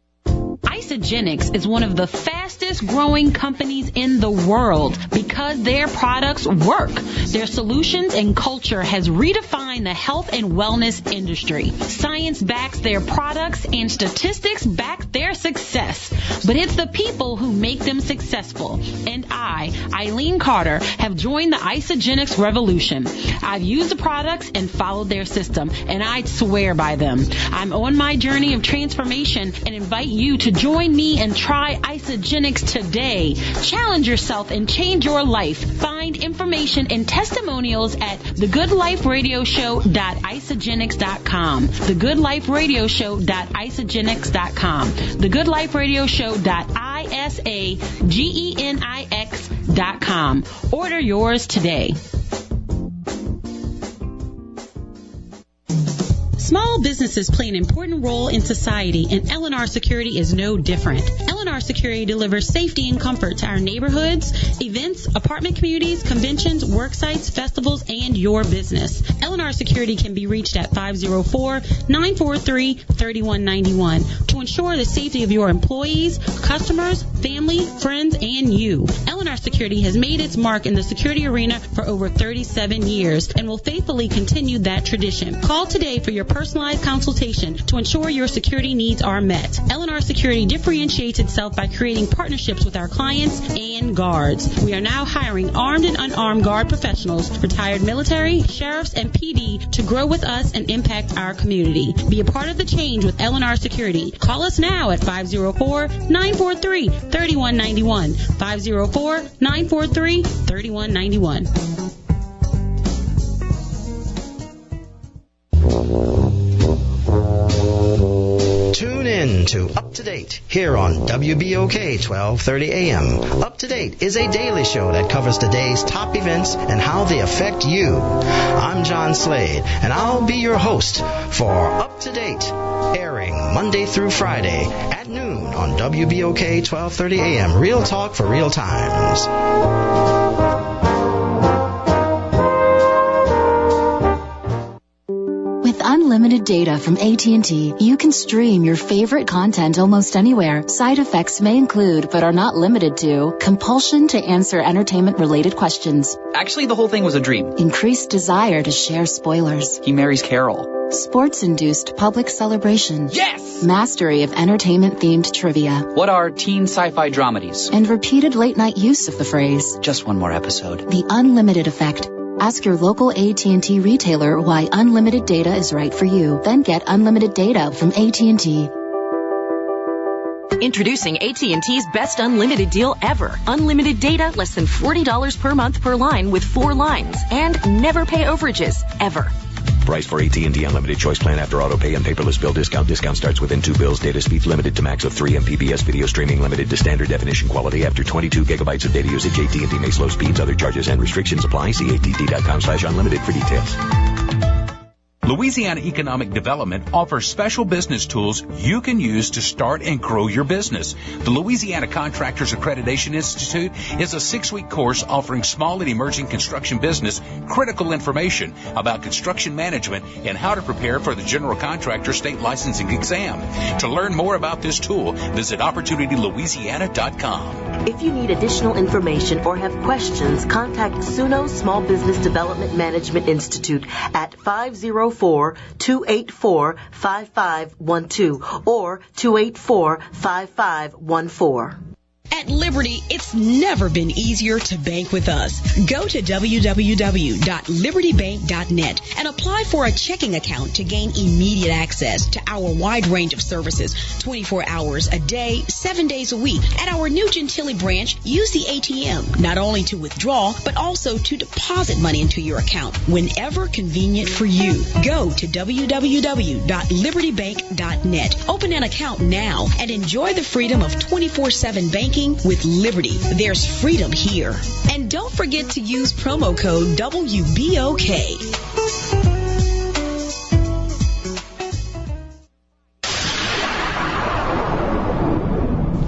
Isagenix is one of the fastest growing companies in the world because their products work. Their solutions and culture has redefined the health and wellness industry. Science backs their products and statistics back their success. But it's the people who make them successful. And I, Eileen Carter, have joined the Isagenix revolution. I've used the products and followed their system, and I swear by them. I'm on my journey of transformation and invite you to join me and try Isagenix today. Challenge yourself and change your life. Find information and testimonials at thegoodliferadioshow.isagenix.com. thegoodliferadioshow.isagenix.com. thegoodliferadioshow.isagenix.com. Order yours today. Small businesses play an important role in society, and L&R Security is no different. L&R Security delivers safety and comfort to our neighborhoods, events, apartment communities, conventions, work sites, festivals, and your business. L&R Security can be reached at 504-943-3191 to ensure the safety of your employees, customers, family, friends, and you. L&R Security has made its mark in the security arena for over 37 years and will faithfully continue that tradition. Call today for your personalized consultation to ensure your security needs are met. L&R Security differentiates itself by creating partnerships with our clients and guards. We are now hiring armed and unarmed guard professionals, retired military, sheriffs, and PD to grow with us and impact our community. Be a part of the change with L&R Security. Call us now at 504-943-3191. 504-943-3191. Tune in to Up to Date here on WBOK 1230 AM. Up to Date is a daily show that covers the day's top events and how they affect you. I'm John Slade, and I'll be your host for Up to Date, airing Monday through Friday at noon on WBOK 1230 AM. Real talk for real times. With unlimited data from AT&T, you can stream your favorite content almost anywhere. Side effects may include, but are not limited to, compulsion to answer entertainment-related questions. Actually, the whole thing was a dream. Increased desire to share spoilers. He marries Carol. Sports-induced public celebration. Yes! Mastery of entertainment-themed trivia. What are teen sci-fi dramedies? And repeated late-night use of the phrase. Just one more episode. The unlimited effect. Ask your local AT&T retailer why unlimited data is right for you. Then get unlimited data from AT&T. Introducing AT&T's best unlimited deal ever. Unlimited data, less than $40 per month per line with 4 lines. And never pay overages, ever. Price for AT&T Unlimited Choice Plan after auto pay and paperless bill discount. Discount starts within 2 bills. Data speed limited to max of 3 Mbps. Video streaming limited to standard definition quality after 22 gigabytes of data usage. AT&T may slow speeds. Other charges and restrictions apply. See att.com/unlimited for details. Louisiana Economic Development offers special business tools you can use to start and grow your business. The Louisiana Contractors Accreditation Institute is a 6-week course offering small and emerging construction business critical information about construction management and how to prepare for the general contractor state licensing exam. To learn more about this tool, visit OpportunityLouisiana.com. If you need additional information or have questions, contact Suno Small Business Development Management Institute at 504-284-5512 or 284-5514. At Liberty, it's never been easier to bank with us. Go to www.libertybank.net and apply for a checking account to gain immediate access to our wide range of services, 24 hours a day, 7 days a week. At our new Gentilly branch, use the ATM, not only to withdraw, but also to deposit money into your account whenever convenient for you. Go to www.libertybank.net. Open an account now and enjoy the freedom of 24/7 banking with Liberty. There's freedom here. And don't forget to use promo code WBOK.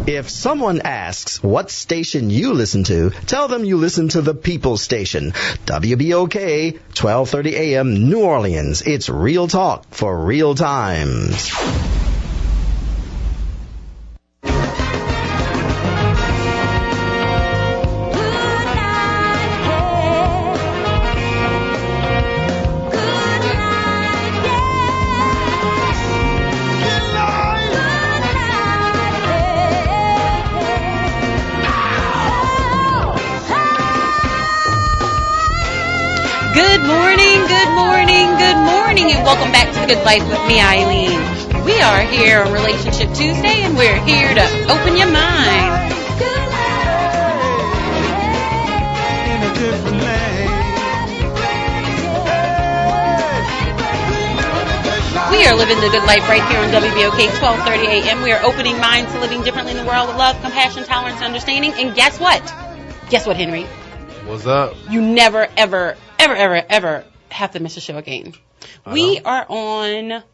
If someone asks what station you listen to, tell them you listen to the People Station. WBOK, 1230 AM, New Orleans. It's real talk for real times. And welcome back to The Good Life with me, Eileen. We are here on Relationship Tuesday, and we're here to open your mind. We are living the good life right here on WBOK 1230 AM. We are opening minds to living differently in the world of love, compassion, tolerance, and understanding. And guess what? Guess what, Henry? What's up? You never, ever, ever, ever, ever have to miss a show again. We are on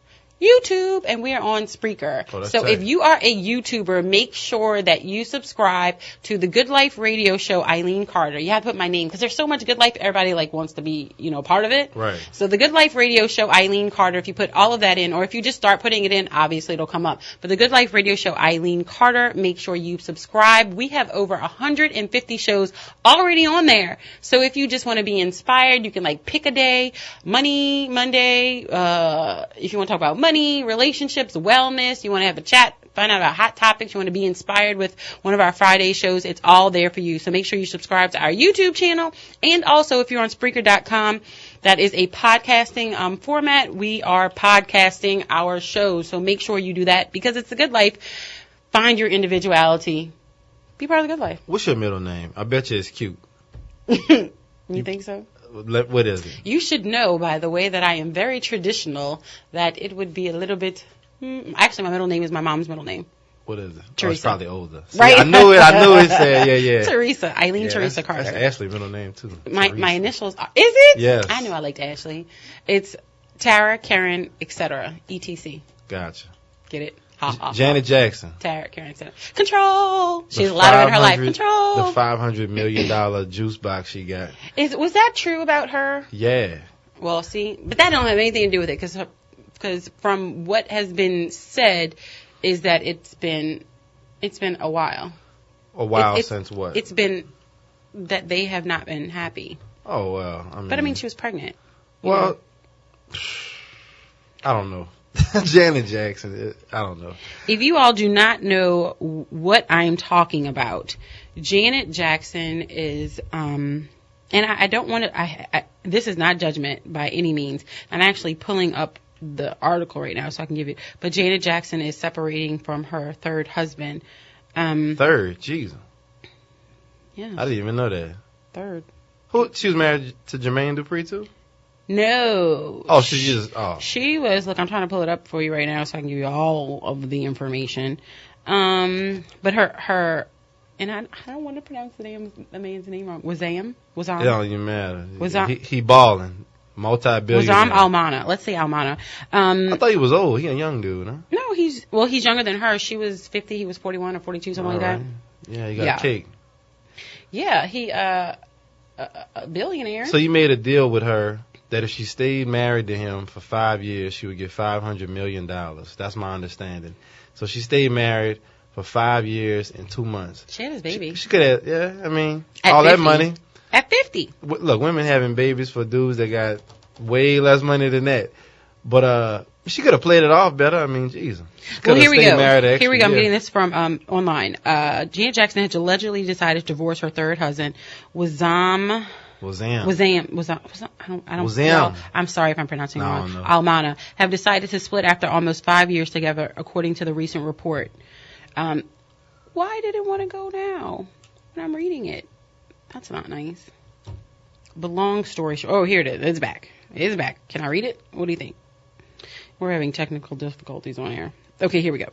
YouTube and we are on Spreaker. So if you are a YouTuber, make sure that you subscribe to the Good Life radio show, Eileen Carter. You have to put my name because there's so much Good Life. Everybody wants to be, part of it. Right. So the Good Life radio show, Eileen Carter, if you put all of that in, or if you just start putting it in, obviously it'll come up. But the Good Life radio show, Eileen Carter, make sure you subscribe. We have over 150 shows already on there. So if you just want to be inspired, you can pick a day, Money Monday, if you want to talk about money, relationships, wellness, you want to have a chat, find out about hot topics, you want to be inspired with one of our Friday shows, it's all there for you. So make sure you subscribe to our YouTube channel. And also, if you're on Spreaker.com, that is a podcasting format. We are podcasting our shows. So make sure you do that because it's the good life. Find your individuality. Be part of the good life. What's your middle name? I bet you it's cute. You think so? What is it? You should know, by the way, that I am very traditional, that it would be a little bit... Actually, my middle name is my mom's middle name. What is it? Teresa. Oh, it's probably older. See, Right. I knew it said, yeah. Teresa. Eileen Teresa Carter. That's Ashley's middle name, too. My initials are... Is it? Yes. I knew I liked Ashley. It's Tara, Karen, etc. ETC. Gotcha. Get it? Janet Jackson. Tara, Karen, etc. Control. She has a lot of it in her life. Control. The $500 million juice box she got. Was that true about her? Yeah. Well, see, but that don't have anything to do with it because from what has been said is that it's been a while. A while since what? It's been that they have not been happy. Oh, well, But she was pregnant. Well, I don't know. Janet Jackson, I don't know. If you all do not know what I'm talking about, Janet Jackson is, and I don't want to, this is not judgment by any means. I'm actually pulling up the article right now so I can give you, but Janet Jackson is separating from her third husband. Third? Jeez. Yeah. I didn't even know that. Third. She was married to Jermaine Dupri too? No. Oh, she was, look, I'm trying to pull it up for you right now so I can give you all of the information. But her, and I don't want to pronounce the man's name wrong. Wazam? It don't even matter. Wazam? He balling. Multi-billionaire. Wazam Almana. Let's say Almana. I thought he was old. He a young dude, huh? No, he's younger than her. She was 50. He was 41 or 42, something like that. Yeah, he got cake. Yeah, he, a billionaire. So you made a deal with her that if she stayed married to him for 5 years, she would get $500 million. That's my understanding. So she stayed married for 5 years and 2 months. She had his baby. She could have, yeah, I mean, At all 50. that money. At 50. Look, women having babies for dudes that got way less money than that. But she could have played it off better. I mean, Jesus. Well, here we go. Here we go. I'm getting this from online. Janet Jackson has allegedly decided to divorce her third husband, Wazam. I'm sorry if I'm pronouncing it wrong. Almana have decided to split after almost 5 years together, according to the recent report. Why did it want to go now? When I'm reading it, that's not nice. But long story short, oh, here it is. It's back. It's back. Can I read it? What do you think? We're having technical difficulties on here. Okay, here we go.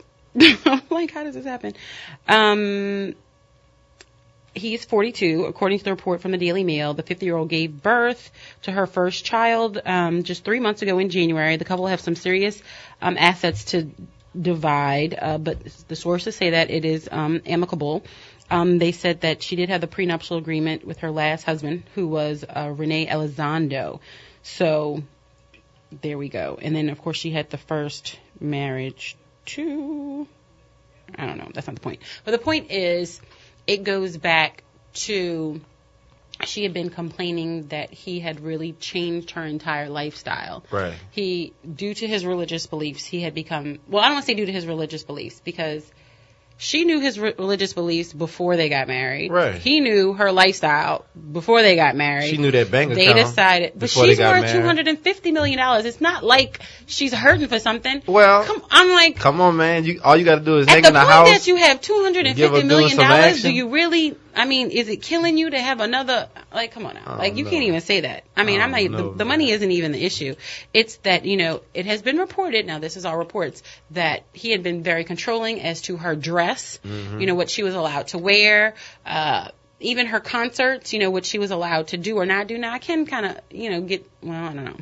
I'm like, how does this happen? He's 42. According to the report from the Daily Mail, the 50-year-old gave birth to her first child just 3 months ago in January. The couple have some serious assets to divide, but the sources say that it is amicable. They said that she did have the prenuptial agreement with her last husband, who was Rene Elizondo. So there we go. And then, of course, she had the first marriage to, I don't know, that's not the point. But the point is, it goes back to, she had been complaining that he had really changed her entire lifestyle. Right. Due to his religious beliefs, he had become, well, I don't want to say due to his religious beliefs, because she knew his religious beliefs before they got married. Right. He knew her lifestyle before they got married. She knew that bank account. They decided, but she's worth $250 million. It's not like she's hurting for something. Well, come on, man. All you got to do is hang in the house. At the point that you have $250 million, do you really? I mean, is it killing you to have another? Like, come on now. You can't even say that. I mean, the money isn't even the issue. It's that, it has been reported, now this is all reports, that he had been very controlling as to her dress, what she was allowed to wear, even her concerts, what she was allowed to do or not do. Now, I can kind of, I don't know.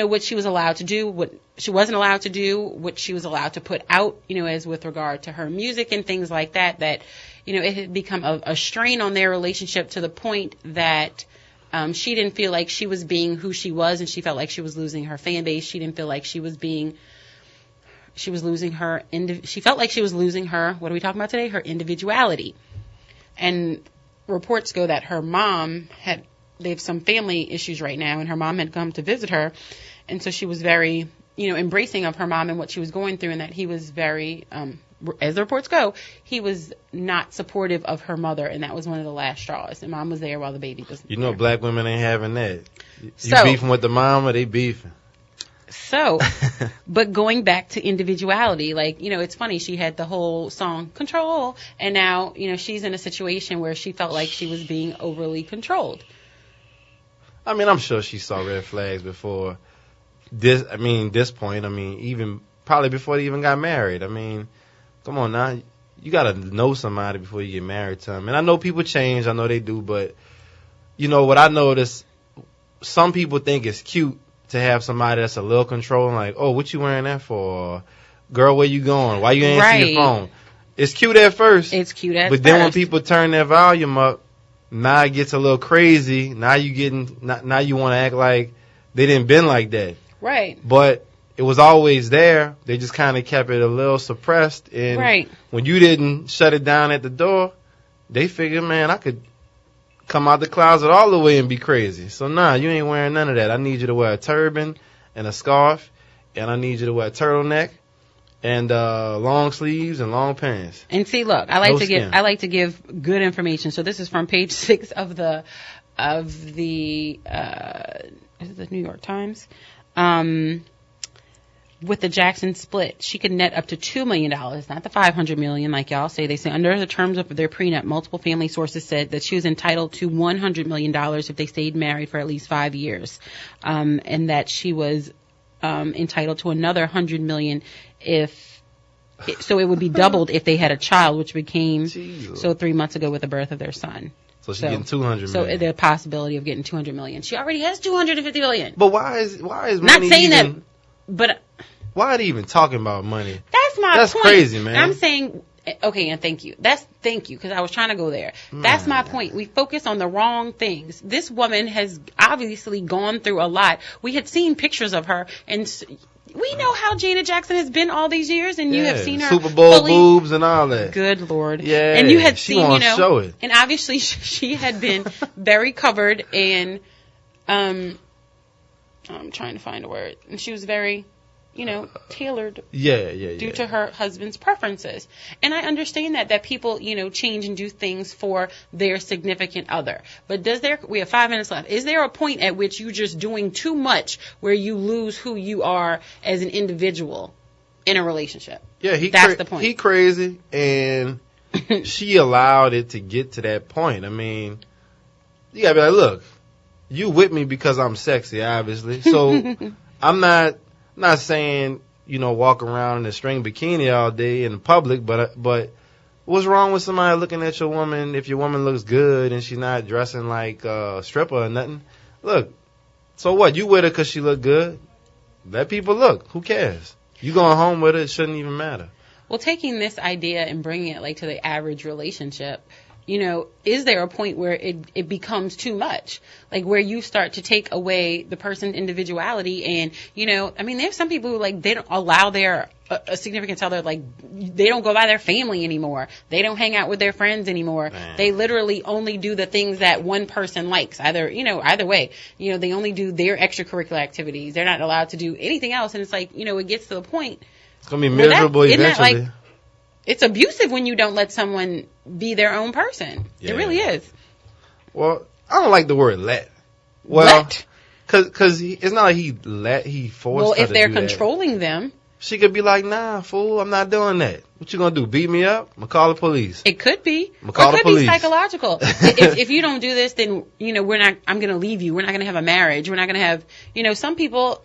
What she was allowed to do, what she wasn't allowed to do, what she was allowed to put out, as with regard to her music and things like that, it had become a strain on their relationship to the point that she didn't feel like she was being who she was, and she felt like she was losing her fan base. She didn't feel like she felt like she was losing her, what are we talking about today? Her individuality. And reports go that her mom they have some family issues right now, and her mom had come to visit her, and so she was very, embracing of her mom and what she was going through, and that he was very, as the reports go, he was not supportive of her mother, and that was one of the last straws. And mom was there while the baby was there. Black women ain't having that. You beefing with the mom, or they beefing? So, but going back to individuality, it's funny, she had the whole song Control, and now, she's in a situation where she felt like she was being overly controlled. I mean, I'm sure she saw red flags before this point. I mean, even probably before they even got married. I mean, come on now. You got to know somebody before you get married to them. And I know people change. I know they do. But, what I noticed, some people think it's cute to have somebody that's a little controlling, like, oh, what you wearing that for? Or, girl, where you going? Why you ain't answer your phone? It's cute at first. But then when people turn their volume up, now it gets a little crazy. Now you want to act like they didn't been like that. Right. But it was always there. They just kind of kept it a little suppressed. And when you didn't shut it down at the door, they figured, man, I could come out the closet all the way and be crazy. So, you ain't wearing none of that. I need you to wear a turban and a scarf, and I need you to wear a turtleneck and long sleeves and long pants. And see, look, I like to give good information. So this is from page 6 of the is it the New York Times? with the Jackson split, she could net up to $2 million, not the $500 million like y'all say. They say under the terms of their prenup, multiple family sources said that she was entitled to $100 million if they stayed married for at least 5 years, and that she was entitled to another $100 million so it would be doubled if they had a child, which became so 3 months ago with the birth of their son. So she's getting $200 million. So the possibility of getting $200 million. She already has $250 million. But why is money not saying even, that? But why are they even talking about money? That's my point. That's crazy, man. I'm saying, okay, and thank you. Thank you, because I was trying to go there. That's my point. We focus on the wrong things. This woman has obviously gone through a lot. We had seen pictures of her, and we know how Janet Jackson has been all these years, and you have seen her Super Bowl boobs and all that. Good Lord. Yeah. And you had seen, show it. And obviously she had been very covered and, I'm trying to find a word. And she was very, tailored. Due to her husband's preferences. And I understand that people, change and do things for their significant other. But we have 5 minutes left. Is there a point at which you're just doing too much where you lose who you are as an individual in a relationship? Yeah, that's the point. He crazy, and she allowed it to get to that point. I mean, you gotta be like, look, you with me because I'm sexy, obviously. So I'm not saying, walk around in a string bikini all day in public, but what's wrong with somebody looking at your woman if your woman looks good and she's not dressing like a stripper or nothing? Look, so what? You with her because she look good? Let people look. Who cares? You going home with her, it shouldn't even matter. Well, taking this idea and bringing it to the average relationship, is there a point where it becomes too much? Where you start to take away the person's individuality and, there's some people who, they don't allow their a significant other, they don't go by their family anymore. They don't hang out with their friends anymore. Man. They literally only do the things that one person likes. Either way. They only do their extracurricular activities. They're not allowed to do anything else. And it's it gets to the point. It's going to be miserable eventually. It's abusive when you don't let someone be their own person. Yeah. It really is. Well, I don't like the word let. Well, let? Because it's not like he forced her to do that. Well, if they're controlling them. She could be like, nah, fool, I'm not doing that. What you going to do, beat me up? I'm going to call the police. It could be. I'm going to call the police. It could be psychological. if you don't do this, then, I'm going to leave you. We're not going to have a marriage. We're not going to have, some people,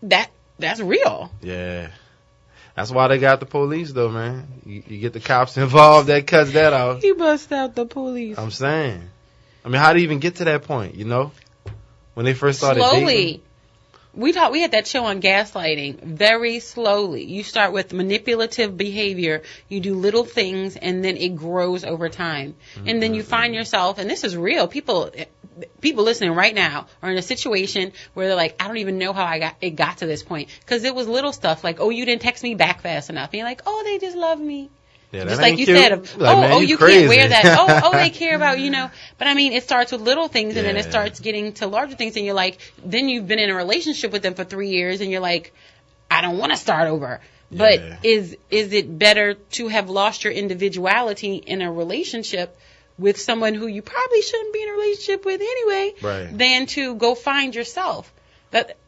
that's real. Yeah. That's why they got the police, though, man. You get the cops involved, that cuts that out. He bust out the police. I'm saying. How do you even get to that point, When they first started dating? We had that show on gaslighting. Very slowly. You start with manipulative behavior. You do little things, and then it grows over time. Mm-hmm. And then you find yourself, and this is real, people listening right now are in a situation where they're like, I don't even know how it got to this point. Because it was little stuff like, oh, you didn't text me back fast enough. And you're like, oh, they just love me. Yeah, just like you cute. said, you crazy. Can't wear that. They care about, But it starts with little things, and then it starts getting to larger things, and you're like, then you've been in a relationship with them for 3 years, and you're like, I don't want to start over. Yeah. But is it better to have lost your individuality in a relationship with someone who you probably shouldn't be in a relationship with anyway, than to go find yourself?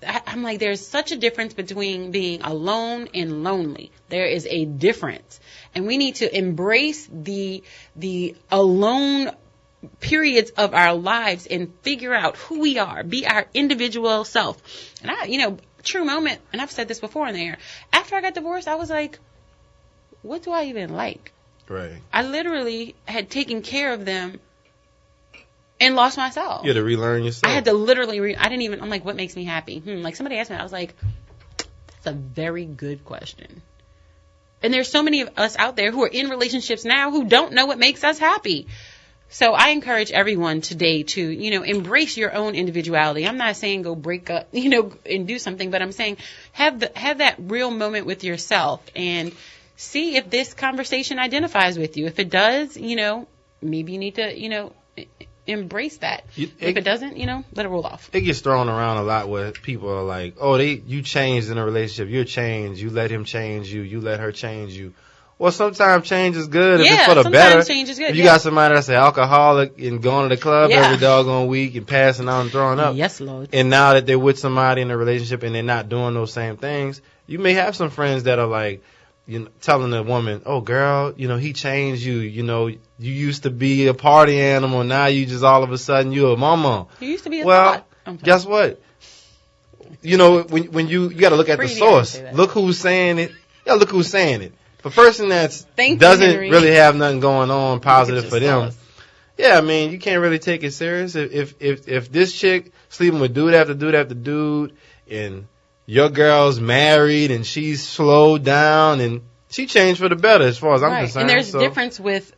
I'm like, there's such a difference between being alone and lonely. There is a difference. And we need to embrace the alone periods of our lives and figure out who we are, be our individual self. And true moment, and I've said this before in the air, after I got divorced, I was like, what do I even like? Right. I literally had taken care of them and lost myself. You had to relearn yourself. I had to literally I'm like, what makes me happy? Somebody asked me, I was like, that's a very good question. And there's so many of us out there who are in relationships now who don't know what makes us happy. So I encourage everyone today to, embrace your own individuality. I'm not saying go break up, and do something, but I'm saying have that real moment with yourself and see if this conversation identifies with you. If it does, maybe you need to, embrace that. If it doesn't, let it roll off. It gets thrown around a lot where people are like, oh, you changed in a relationship. You're changed. You let him change you. You let her change you. Well, sometimes change is good if Yeah, it's for the sometimes better. change is good, If you yeah. got somebody that's an alcoholic and going to the club Yeah. every doggone week and passing out and throwing up. Yes, Lord. And now that they're with somebody in a relationship and they're not doing those same things, you may have some friends that are like, you know, telling the woman, "Oh, girl, you know, he changed you. You know, you used to be a party animal. Now you just all of a sudden you a mama." You used to be a Well, thought. guess what? You know, when you got to look at the Pretty hard to source. say that. Look who's saying it. Yeah, look who's saying it. The person that Thank you, doesn't Henry. really have nothing going on positive Look for at your them. source. Yeah, I mean, you can't really take it serious. If this chick sleeping with dude after dude after dude, and your girl's married and she's slowed down and she changed for the better as far as I'm Right. concerned. And there's so. a difference with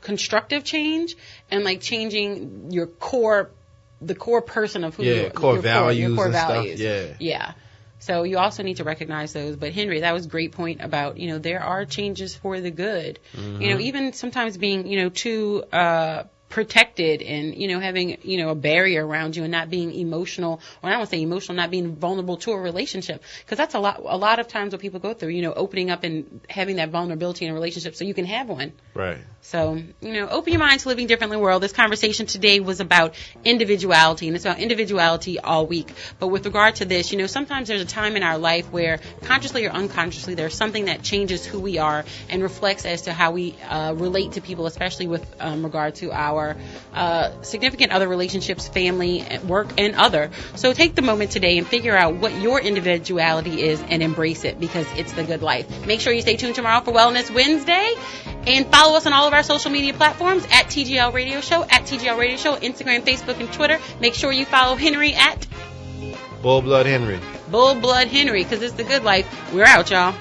constructive change and like changing your core, the core person of who you are. core values your core and stuff. values. Yeah. Yeah. So you also need to recognize those. But Henry, that was a great point about, you know, there are changes for the good. Mm-hmm. You know, even sometimes being, you know, too protected and, you know, having, you know, a barrier around you and not being emotional, or I don't want to say emotional, not being vulnerable to a relationship. Because that's a lot of times what people go through, you know, opening up and having that vulnerability in a relationship so you can have one. Right. So, you know, open your mind to living differently world. This conversation today was about individuality, and it's about individuality all week. But with regard to this, you know, sometimes there's a time in our life where consciously or unconsciously there's something that changes who we are and reflects as to how we relate to people, especially with regard to our significant other relationships, family, work, and other. So take the moment today and figure out what your individuality is and embrace it, because it's the good life. Make sure you stay tuned tomorrow for Wellness Wednesday, and follow us on all of our social media platforms at TGL Radio Show, Instagram, Facebook, and Twitter. Make sure you follow Henry at Bull Blood Henry. Bull Blood Henry, because it's the good life. We're out, y'all.